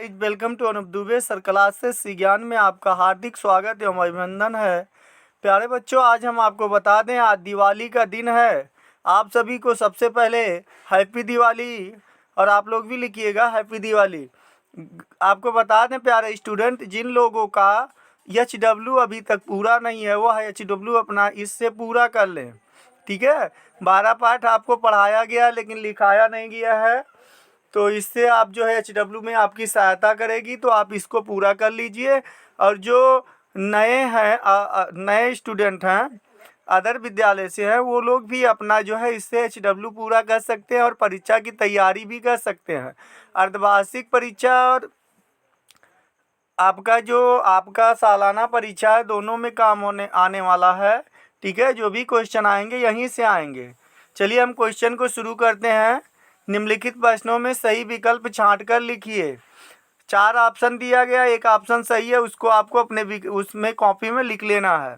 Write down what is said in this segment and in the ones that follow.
Guys, welcome to Anoop Dubey sir classes विज्ञान में आपका हार्दिक स्वागत एवं अभिनंदन है। प्यारे बच्चों, आज हम आपको बता दें, आज दिवाली का दिन है। आप सभी को सबसे पहले हैप्पी दिवाली, और आप लोग भी लिखिएगा हैप्पी दिवाली। आपको बता दें प्यारे स्टूडेंट, जिन लोगों का HW अभी तक पूरा नहीं है वह HW अपना इससे पूरा कर लें। ठीक है, 12 पाठ आपको पढ़ाया गया लेकिन लिखाया नहीं गया है, तो इससे आप जो है HW में आपकी सहायता करेगी, तो आप इसको पूरा कर लीजिए। और जो नए हैं, नए स्टूडेंट हैं, अदर विद्यालय से हैं, वो लोग भी अपना जो है इससे HW पूरा कर सकते हैं और परीक्षा की तैयारी भी कर सकते हैं। अर्धवार्षिक परीक्षा और आपका सालाना परीक्षा है, दोनों में काम होने आने वाला है। ठीक है, जो भी क्वेश्चन आएंगे यहीं से आएंगे। चलिए हम क्वेश्चन को शुरू करते हैं। निम्नलिखित प्रश्नों में सही विकल्प छांटकर लिखिए। 4 ऑप्शन दिया गया, एक ऑप्शन सही है, उसको आपको अपने उसमें कॉपी में लिख लेना है।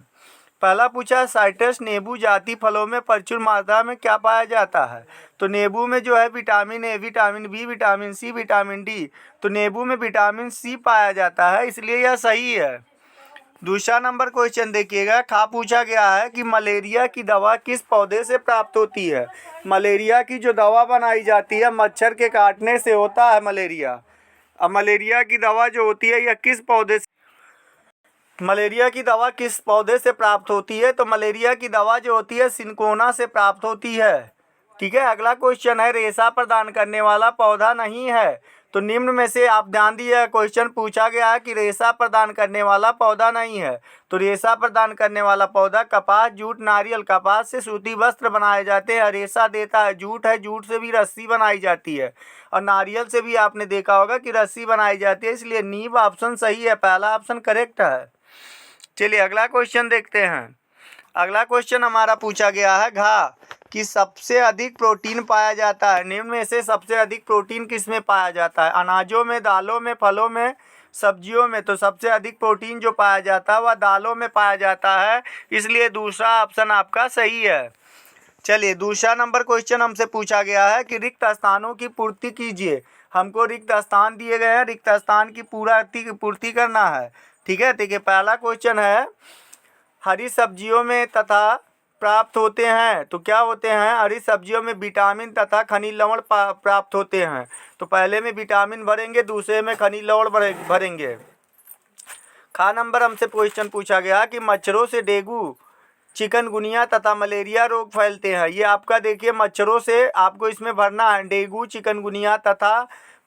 पहला पूछा, साइट्रस नींबू जाति फलों में प्रचुर मात्रा में क्या पाया जाता है? तो नींबू में जो है vitamin A, vitamin B, vitamin C, vitamin D. तो नींबू में विटामिन सी पाया जाता है, इसलिए यह सही है। दूसरा नंबर क्वेश्चन देखिएगा। पूछा गया है कि मलेरिया की दवा किस पौधे से प्राप्त होती है? मलेरिया की जो दवा बनाई जाती है, मच्छर के काटने से होता है मलेरिया। अब मलेरिया की दवा जो होती है, यह किस पौधे से मलेरिया की दवा किस पौधे से प्राप्त होती है? तो मलेरिया की दवा जो होती है सिनकोना से प्राप्त होती है। ठीक है, अगला क्वेश्चन है, रेशा प्रदान करने वाला पौधा नहीं है। तो निम्न में से आप ध्यान दिए, क्वेश्चन पूछा गया है कि रेशा प्रदान करने वाला पौधा नहीं है। तो रेशा प्रदान करने वाला पौधा कपास, जूट, नारियल। कपास से सूती वस्त्र बनाए जाते हैं, रेशा देता है जूट है, जूट से भी रस्सी बनाई जाती है, और नारियल से भी आपने देखा होगा कि रस्सी बनाई जाती है, इसलिए नींब ऑप्शन सही है, पहला ऑप्शन करेक्ट है। चलिए अगला क्वेश्चन देखते हैं। अगला क्वेश्चन हमारा पूछा गया है, घा कि सबसे अधिक प्रोटीन पाया जाता है। निम्न में से सबसे अधिक प्रोटीन किस में पाया जाता है? अनाजों में, दालों में, फलों में, सब्जियों में। तो सबसे अधिक प्रोटीन जो पाया जाता है वह दालों में पाया जाता है, इसलिए दूसरा ऑप्शन आपका सही है। चलिए दूसरा नंबर क्वेश्चन हमसे पूछा गया है कि रिक्त स्थानों की पूर्ति कीजिए। हमको रिक्त स्थान दिए गए हैं, रिक्त स्थान की पूर्ति करना है। ठीक है, देखिए पहला क्वेश्चन है, हरी सब्जियों में तथा प्राप्त होते हैं। तो क्या होते हैं? हरी सब्जियों में विटामिन तथा खनिज लवण प्राप्त होते हैं। तो पहले में विटामिन भरेंगे, दूसरे में खनिज लवण भरेंगे। खा नंबर हमसे क्वेश्चन पूछा गया कि मच्छरों से डेंगू, चिकनगुनिया तथा मलेरिया रोग फैलते हैं। ये आपका देखिए मच्छरों से आपको इसमें भरना है, डेंगू, चिकनगुनिया तथा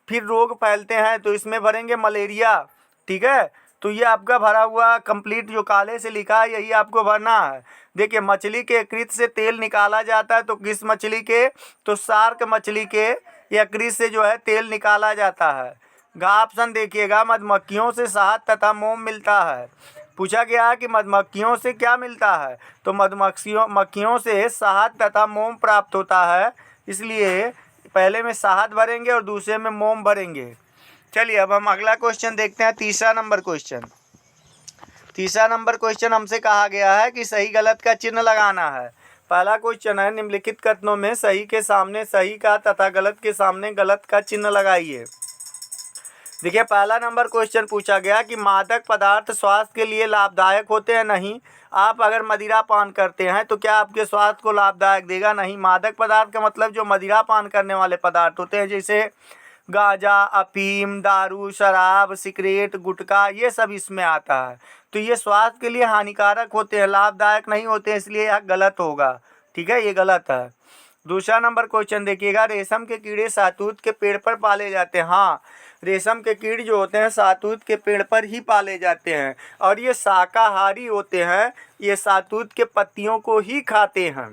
फिर रोग फैलते हैं, तो इसमें भरेंगे मलेरिया। ठीक है, तो ये आपका भरा हुआ कंप्लीट जो काले से लिखा है यही आपको भरना है। देखिए मछली के यकृत से तेल निकाला जाता है, तो किस मछली के? तो शार्क मछली के यकृत से जो है तेल निकाला जाता है। गा ऑप्शन देखिएगा, मधुमक्खियों से शहद तथा मोम मिलता है। पूछा गया है कि मधुमक्खियों से क्या मिलता है? तो मक्खियों से शहद तथा मोम प्राप्त होता है, इसलिए पहले में शहद भरेंगे और दूसरे में मोम भरेंगे। चलिए अब हम अगला क्वेश्चन देखते हैं, तीसरा नंबर क्वेश्चन। तीसरा नंबर क्वेश्चन हमसे कहा गया है कि सही गलत का चिन्ह लगाना है। पहला क्वेश्चन है, निम्नलिखित कथनों में सही के सामने सही का तथा गलत के सामने गलत का चिन्ह लगाइए। देखिए पहला नंबर क्वेश्चन पूछा गया कि मादक पदार्थ स्वास्थ्य के लिए लाभदायक होते हैं। नहीं, आप अगर मदिरा पान करते हैं तो क्या आपके स्वास्थ्य को लाभदायक देगा? नहीं। मादक पदार्थ का मतलब जो मदिरा पान करने वाले पदार्थ होते हैं, जैसे गांजा, अफीम, दारू, शराब, सिगरेट, गुटखा, ये सब इसमें आता है, तो ये स्वास्थ्य के लिए हानिकारक होते हैं, लाभदायक नहीं होते, इसलिए यह गलत होगा। ठीक है, ये गलत है। दूसरा नंबर क्वेश्चन देखिएगा, रेशम के कीड़े शहतूत के पेड़ पर पाले जाते हैं। हाँ, रेशम के कीड़े जो होते हैं शहतूत के पेड़ पर ही पाले जाते हैं, और ये शाकाहारी होते हैं, ये शहतूत के पत्तियों को ही खाते हैं।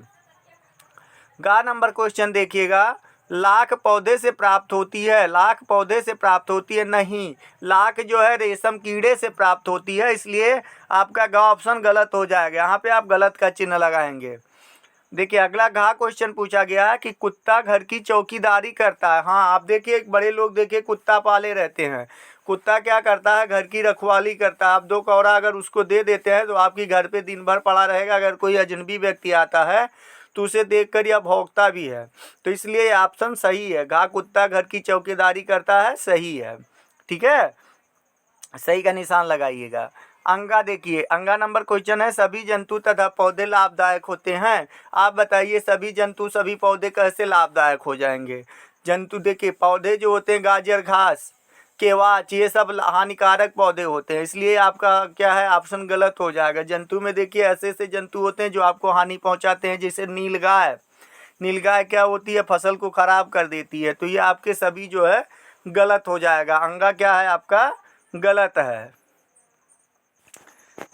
गा नंबर क्वेश्चन देखिएगा, लाख पौधे से प्राप्त होती है। लाख पौधे से प्राप्त होती है? नहीं, लाख जो है रेशम कीड़े से प्राप्त होती है, इसलिए आपका गा ऑप्शन गलत हो जाएगा। यहाँ पे आप गलत का चिन्ह लगाएंगे। देखिए अगला घा क्वेश्चन पूछा गया है कि कुत्ता घर की चौकीदारी करता है। हाँ, आप देखिए बड़े लोग देखिए कुत्ता पाले रहते हैं। कुत्ता क्या करता है? घर की रखवाली करता है। आप 2 कौड़ा अगर उसको दे देते हैं तो आपकी घर पे दिन भर पड़ा रहेगा। अगर कोई अजनबी व्यक्ति आता है तो उसे देखकर यह भौंकता भी है, तो इसलिए ऑप्शन सही है। घा कुत्ता घर की चौकीदारी करता है, सही है। ठीक है, सही का निशान लगाइएगा। अंगा देखिए, अंगा नंबर क्वेश्चन है, सभी जंतु तथा पौधे लाभदायक होते हैं। आप बताइए सभी जंतु सभी पौधे कैसे लाभदायक हो जाएंगे। जंतु देखिए, पौधे जो होते हैं गाजर घास केवाच ये सब हानिकारक पौधे होते हैं, इसलिए आपका क्या है ऑप्शन गलत हो जाएगा। जंतु में देखिए ऐसे ऐसे जंतु होते हैं जो आपको हानि पहुंचाते हैं, जैसे नीलगाय। नीलगाय क्या होती है, फसल को खराब कर देती है। तो ये आपके सभी जो है गलत हो जाएगा, अंगा क्या है आपका गलत है।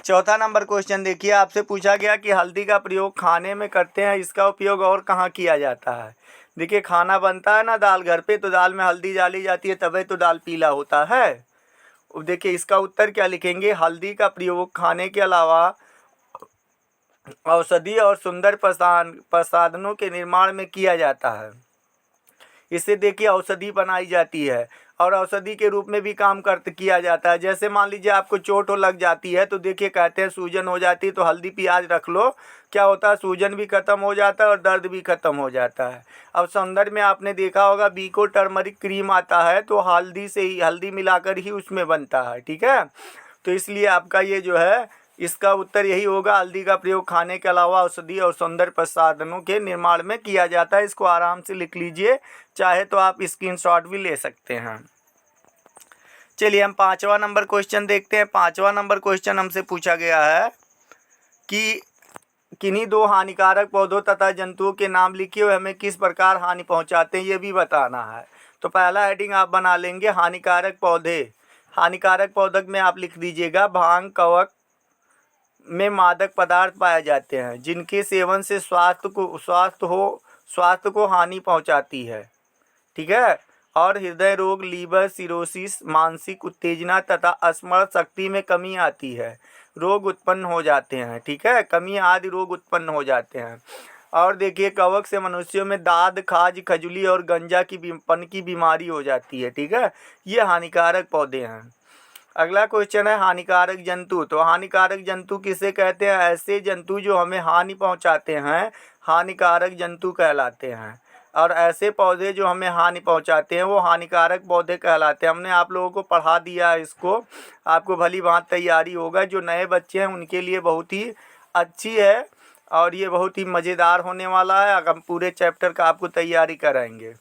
चौथा नंबर क्वेश्चन देखिए, आपसे पूछा गया कि हल्दी का प्रयोग खाने में करते हैं, इसका उपयोग और कहाँ किया जाता है। देखिए खाना बनता है ना दाल घर पे, तो दाल में हल्दी डाली जाती है, तभी तो दाल पीला होता है। अब देखिए इसका उत्तर क्या लिखेंगे, हल्दी का प्रयोग खाने के अलावा औषधि और सुंदर प्रसाधनों के निर्माण में किया जाता है। इससे देखिए औषधि बनाई जाती है और औषधि के रूप में भी काम किया जाता है। जैसे मान लीजिए आपको चोट हो लग जाती है, तो देखिए कहते हैं सूजन हो जाती है, तो हल्दी प्याज रख लो, क्या होता है सूजन भी खत्म हो जाता है और दर्द भी खत्म हो जाता है। अब सौंदर्य में आपने देखा होगा बीको टर्मरिक क्रीम आता है, तो हल्दी से ही हल्दी मिलाकर ही उसमें बनता है, ठीक है। तो इसलिए आपका ये जो है इसका उत्तर यही होगा, हल्दी का प्रयोग खाने के अलावा औषधि और सौंदर्य प्रसाधनों के निर्माण में किया जाता है। इसको आराम से लिख लीजिए, चाहे तो आप स्क्रीनशॉट भी ले सकते हैं। चलिए हम पांचवा नंबर क्वेश्चन देखते हैं। पांचवा नंबर क्वेश्चन हमसे पूछा गया है कि किन्हीं दो हानिकारक पौधों तथा जंतुओं के नाम लिखिए, वे हमें किस प्रकार हानि पहुंचाते हैं ये भी बताना है। तो पहला हेडिंग आप बना लेंगे हानिकारक पौधे। हानिकारक पौधे में आप लिख दीजिएगा भांग कवक में मादक पदार्थ पाए जाते हैं, जिनके सेवन से स्वास्थ्य को हानि पहुंचाती है, ठीक है। और हृदय रोग, लीवर सिरोसिस, मानसिक उत्तेजना तथा स्मरण शक्ति में कमी आती है, रोग उत्पन्न हो जाते हैं, ठीक है, कमी आदि रोग उत्पन्न हो जाते हैं। और देखिए कवक से मनुष्यों में दाद, खाज, खजुली और गंजा की बीमारी हो जाती है, ठीक है। ये हानिकारक पौधे हैं। अगला क्वेश्चन है हानिकारक जंतु। तो हानिकारक जंतु किसे कहते हैं, ऐसे जंतु जो हमें हानि पहुंचाते हैं हानिकारक जंतु कहलाते हैं। और ऐसे पौधे जो हमें हानि पहुंचाते हैं वो हानिकारक पौधे कहलाते हैं। हमने आप लोगों को पढ़ा दिया है इसको, आपको भली भांति तैयारी होगा। जो नए बच्चे हैं उनके लिए बहुत ही अच्छी है और ये बहुत ही मज़ेदार होने वाला है। हम पूरे चैप्टर का आपको तैयारी कराएंगे।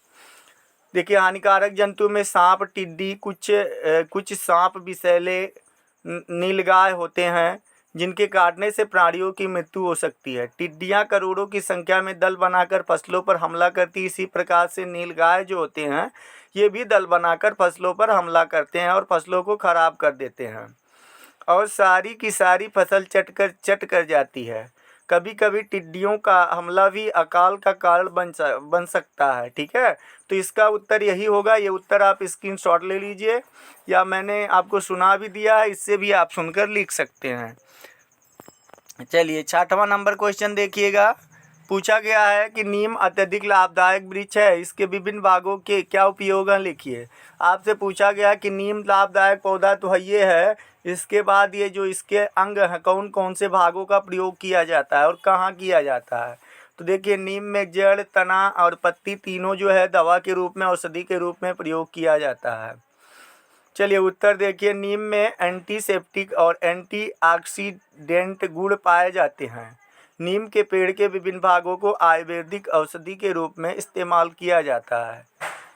देखिए हानिकारक जंतु में सांप, टिड्डी, कुछ सांप विषैले नीलगाय होते हैं, जिनके काटने से प्राणियों की मृत्यु हो सकती है। टिड्डियां करोड़ों की संख्या में दल बनाकर फसलों पर हमला करती, इसी प्रकार से नीलगाय जो होते हैं ये भी दल बनाकर फसलों पर हमला करते हैं और फसलों को खराब कर देते हैं और सारी की सारी फसल चट कर जाती है। कभी कभी टिड्डियों का हमला भी अकाल का कारण बन सकता है, ठीक है। तो इसका उत्तर यही होगा। ये उत्तर आप स्क्रीनशॉट ले लीजिए या मैंने आपको सुना भी दिया है, इससे भी आप सुनकर लिख सकते हैं। चलिए छठवां नंबर क्वेश्चन देखिएगा। पूछा गया है कि नीम अत्यधिक लाभदायक वृक्ष है, इसके विभिन्न भागों के क्या उपयोग हैं लिखिए। आपसे पूछा गया कि नीम लाभदायक पौधा तो है ये है, इसके बाद ये जो इसके अंग हैं कौन कौन से भागों का प्रयोग किया जाता है और कहाँ किया जाता है। तो देखिए नीम में जड़, तना और पत्ती तीनों जो है दवा के रूप में, औषधि के रूप में प्रयोग किया जाता है। चलिए उत्तर देखिए, नीम में एंटीसेप्टिक और एंटीऑक्सीडेंट गुण पाए जाते हैं। नीम के पेड़ के विभिन्न भागों को आयुर्वेदिक औषधि के रूप में इस्तेमाल किया जाता है।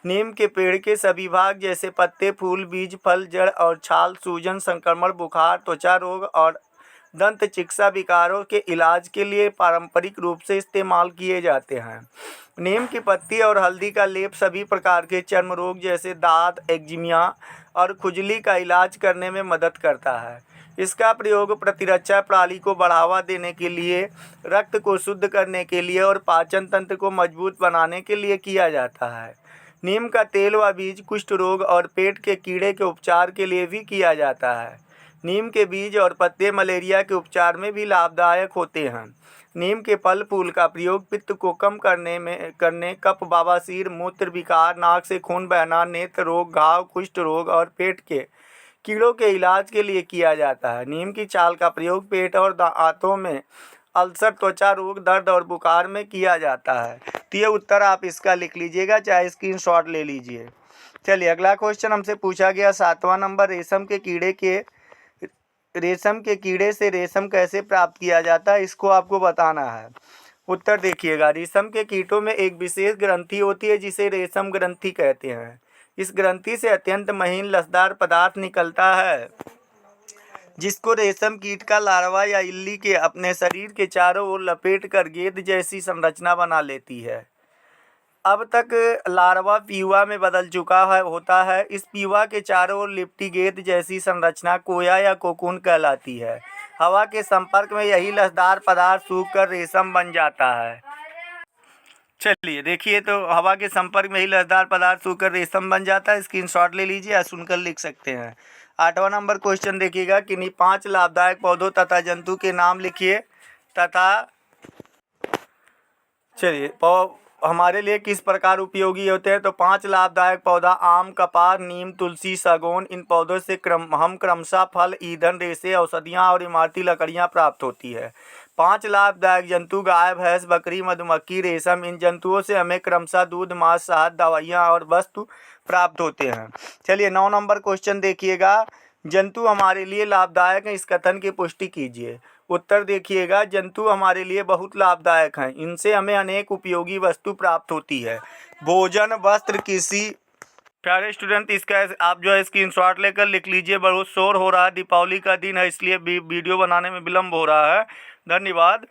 नीम के पेड़ के सभी भाग जैसे पत्ते, फूल, बीज, फल, जड़ और छाल सूजन, संक्रमण, बुखार, त्वचा रोग और दंत चिकित्सा विकारों के इलाज के लिए पारंपरिक रूप से इस्तेमाल किए जाते हैं। नीम की पत्ती और हल्दी का लेप सभी प्रकार के चर्म रोग जैसे दाद, एक्जिमिया और खुजली का इलाज करने में मदद करता है। इसका प्रयोग प्रतिरक्षा प्रणाली को बढ़ावा देने के लिए, रक्त को शुद्ध करने के लिए और पाचन तंत्र को मजबूत बनाने के लिए किया जाता है। नीम का तेल व बीज कुष्ठ रोग और पेट के कीड़े के उपचार के लिए भी किया जाता है। नीम के बीज और पत्ते मलेरिया के उपचार में भी लाभदायक होते हैं। नीम के फल फूल का प्रयोग पित्त को कम करने, कफ, बवासीर, मूत्र विकार, नाक से खून बहना, नेत्र रोग, घाव, कुष्ठ रोग और पेट के कीड़ों के इलाज के लिए किया जाता है। नीम की छाल का प्रयोग पेट और दांतों में अल्सर, त्वचा रोग, दर्द और बुखार में किया जाता है। तो ये उत्तर आप इसका लिख लीजिएगा, चाहे स्क्रीनशॉट ले लीजिए। चलिए अगला क्वेश्चन हमसे पूछा गया 7वां नंबर, रेशम के कीड़े से रेशम कैसे प्राप्त किया जाता है, इसको आपको बताना है। उत्तर देखिएगा, रेशम के कीटों में एक विशेष ग्रंथि होती है जिसे रेशम ग्रंथि कहते हैं। इस ग्रंथि से अत्यंत महीन लसदार पदार्थ निकलता है जिसको रेशम कीट का लार्वा या इल्ली के अपने शरीर के चारों ओर लपेट कर गेंद जैसी संरचना बना लेती है। अब तक लार्वा प्यूआ में बदल चुका होता है। इस प्यूआ के चारों ओर लिपटी गेंद जैसी संरचना कोया या कोकून कहलाती है। हवा के संपर्क में यही लसदार पदार्थ सूखकर रेशम बन जाता है। चलिए देखिए, तो हवा के संपर्क में ही लसदार पदार्थ सूखकर रेशम बन जाता है। स्क्रीनशॉट ले लीजिए या सुनकर लिख सकते हैं। 8वां नंबर क्वेश्चन देखिएगा, किन्हीं 5 लाभदायक पौधों तथा जंतु के नाम लिखिए तथा चलिए हमारे लिए किस प्रकार उपयोगी होते हैं। तो 5 लाभदायक पौधा आम, कपास, नीम, तुलसी, सागौन। इन पौधों से हम क्रमशः फल, ईंधन, रेशे, औषधियाँ और इमारती लकड़ियाँ प्राप्त होती है। 5 लाभदायक जंतु गाय, भैंस, बकरी, मधुमक्खी, रेशम। इन जंतुओं से हमें क्रमशः दूध, मांस, शहद, दवाइयाँ और वस्तु प्राप्त होते हैं। चलिए 9 नंबर क्वेश्चन देखिएगा, जंतु हमारे लिए लाभदायक हैं, इस कथन की पुष्टि कीजिए। उत्तर देखिएगा, जंतु हमारे लिए बहुत लाभदायक हैं। इनसे हमें अनेक उपयोगी वस्तु प्राप्त होती है, भोजन, वस्त्र, कृषि। प्यारे स्टूडेंट, इसका आप जो है स्क्रीनशॉट लेकर लिख लीजिए। बहुत शोर हो रहा है, दीपावली का दिन है इसलिए वीडियो बनाने में विलम्ब हो रहा है। धन्यवाद।